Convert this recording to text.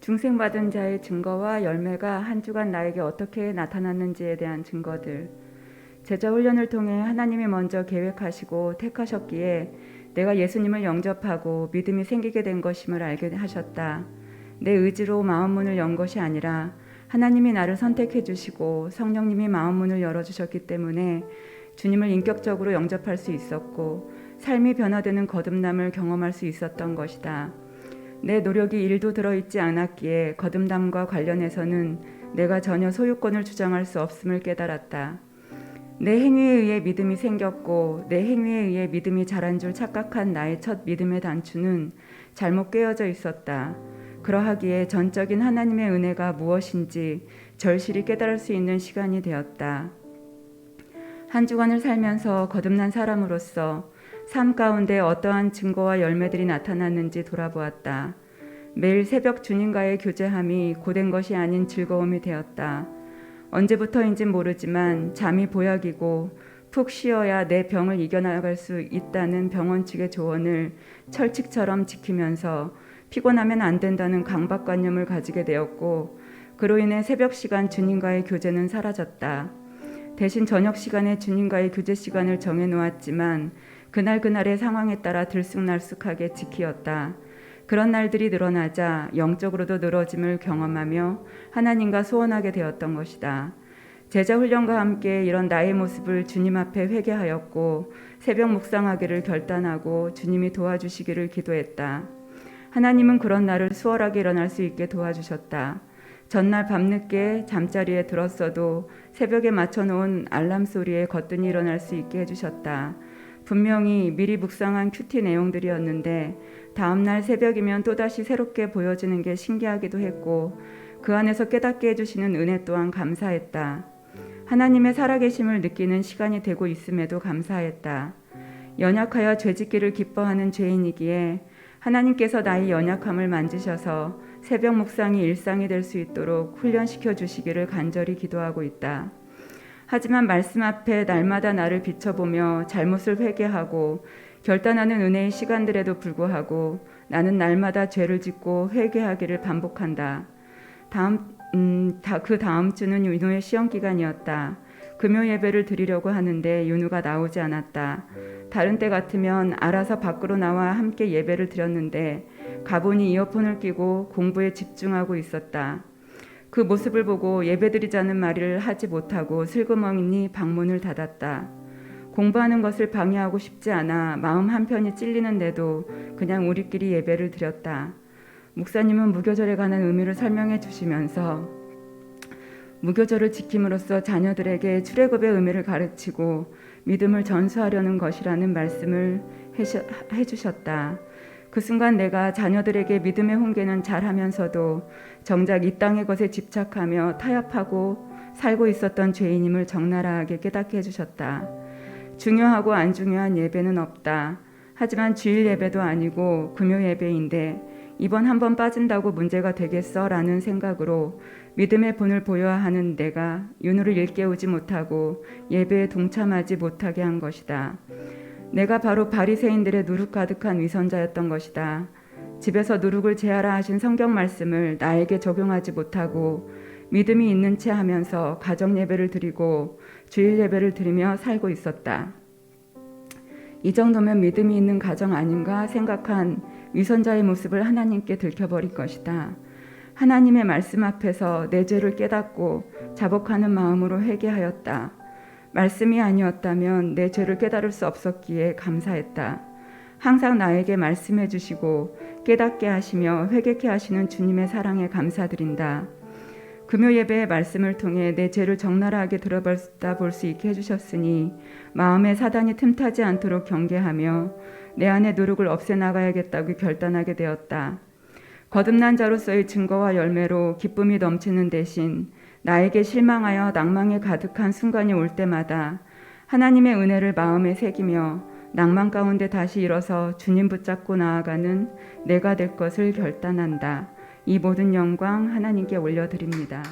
중생받은 자의 증거와 열매가 한 주간 나에게 어떻게 나타났는지에 대한 증거들. 제자 훈련을 통해 하나님이 먼저 계획하시고 택하셨기에 내가 예수님을 영접하고 믿음이 생기게 된 것임을 알게 하셨다. 내 의지로 마음문을 연 것이 아니라 하나님이 나를 선택해 주시고 성령님이 마음문을 열어주셨기 때문에 주님을 인격적으로 영접할 수 있었고 삶이 변화되는 거듭남을 경험할 수 있었던 것이다. 내 노력이 일도 들어있지 않았기에 거듭남과 관련해서는 내가 전혀 소유권을 주장할 수 없음을 깨달았다. 내 행위에 의해 믿음이 생겼고 내 행위에 의해 믿음이 자란 줄 착각한 나의 첫 믿음의 단추는 잘못 깨어져 있었다. 그러하기에 전적인 하나님의 은혜가 무엇인지 절실히 깨달을 수 있는 시간이 되었다. 한 주간을 살면서 거듭난 사람으로서 삶 가운데 어떠한 증거와 열매들이 나타났는지 돌아보았다. 매일 새벽 주님과의 교제함이 고된 것이 아닌 즐거움이 되었다. 언제부터인진 모르지만 잠이 보약이고 푹 쉬어야 내 병을 이겨나갈 수 있다는 병원 측의 조언을 철칙처럼 지키면서 피곤하면 안 된다는 강박관념을 가지게 되었고 그로 인해 새벽 시간 주님과의 교제는 사라졌다. 대신 저녁 시간에 주님과의 교제 시간을 정해놓았지만 그날그날의 상황에 따라 들쑥날쑥하게 지키었다. 그런 날들이 늘어나자 영적으로도 늘어짐을 경험하며 하나님과 소원하게 되었던 것이다. 제자 훈련과 함께 이런 나의 모습을 주님 앞에 회개하였고 새벽 묵상하기를 결단하고 주님이 도와주시기를 기도했다. 하나님은 그런 나를 수월하게 일어날 수 있게 도와주셨다. 전날 밤늦게 잠자리에 들었어도 새벽에 맞춰놓은 알람 소리에 거뜬히 일어날 수 있게 해주셨다. 분명히 미리 묵상한 큐티 내용들이었는데 다음날 새벽이면 또다시 새롭게 보여지는 게 신기하기도 했고 그 안에서 깨닫게 해주시는 은혜 또한 감사했다. 하나님의 살아계심을 느끼는 시간이 되고 있음에도 감사했다. 연약하여 죄짓기를 기뻐하는 죄인이기에 하나님께서 나의 연약함을 만지셔서 새벽 묵상이 일상이 될 수 있도록 훈련시켜 주시기를 간절히 기도하고 있다. 하지만 말씀 앞에 날마다 나를 비춰보며 잘못을 회개하고 결단하는 은혜의 시간들에도 불구하고 나는 날마다 죄를 짓고 회개하기를 반복한다. 그 다음 주는 윤호의 시험 기간이었다. 금요 예배를 드리려고 하는데 윤우가 나오지 않았다. 다른 때 같으면 알아서 밖으로 나와 함께 예배를 드렸는데 가보니 이어폰을 끼고 공부에 집중하고 있었다. 그 모습을 보고 예배드리자는 말을 하지 못하고 슬그머니 방문을 닫았다. 공부하는 것을 방해하고 싶지 않아 마음 한편이 찔리는데도 그냥 우리끼리 예배를 드렸다. 목사님은 무교절에 관한 의미를 설명해 주시면서 무교절을 지킴으로써 자녀들에게 출애굽의 의미를 가르치고 믿음을 전수하려는 것이라는 말씀을 해주셨다. 그 순간 내가 자녀들에게 믿음의 훈계는 잘하면서도 정작 이 땅의 것에 집착하며 타협하고 살고 있었던 죄인임을 적나라하게 깨닫게 해주셨다. 중요하고 안 중요한 예배는 없다. 하지만 주일 예배도 아니고 금요 예배인데 이번 한 번 빠진다고 문제가 되겠어? 라는 생각으로 믿음의 본을 보여야 하는 내가 윤우를 일깨우지 못하고 예배에 동참하지 못하게 한 것이다. 내가 바로 바리새인들의 누룩 가득한 위선자였던 것이다. 집에서 누룩을 제하라 하신 성경 말씀을 나에게 적용하지 못하고 믿음이 있는 채 하면서 가정 예배를 드리고 주일 예배를 드리며 살고 있었다. 이 정도면 믿음이 있는 가정 아닌가 생각한 위선자의 모습을 하나님께 들켜버릴 것이다. 하나님의 말씀 앞에서 내 죄를 깨닫고 자복하는 마음으로 회개하였다. 말씀이 아니었다면 내 죄를 깨달을 수 없었기에 감사했다. 항상 나에게 말씀해 주시고 깨닫게 하시며 회개케 하시는 주님의 사랑에 감사드린다. 금요 예배의 말씀을 통해 내 죄를 적나라하게 들여다볼 수 있게 해주셨으니 마음에 사단이 틈타지 않도록 경계하며 내 안의 누룩을 없애나가야겠다고 결단하게 되었다. 거듭난 자로서의 증거와 열매로 기쁨이 넘치는 대신 나에게 실망하여 낭망에 가득한 순간이 올 때마다 하나님의 은혜를 마음에 새기며 낭만 가운데 다시 일어서 주님 붙잡고 나아가는 내가 될 것을 결단한다. 이 모든 영광 하나님께 올려드립니다.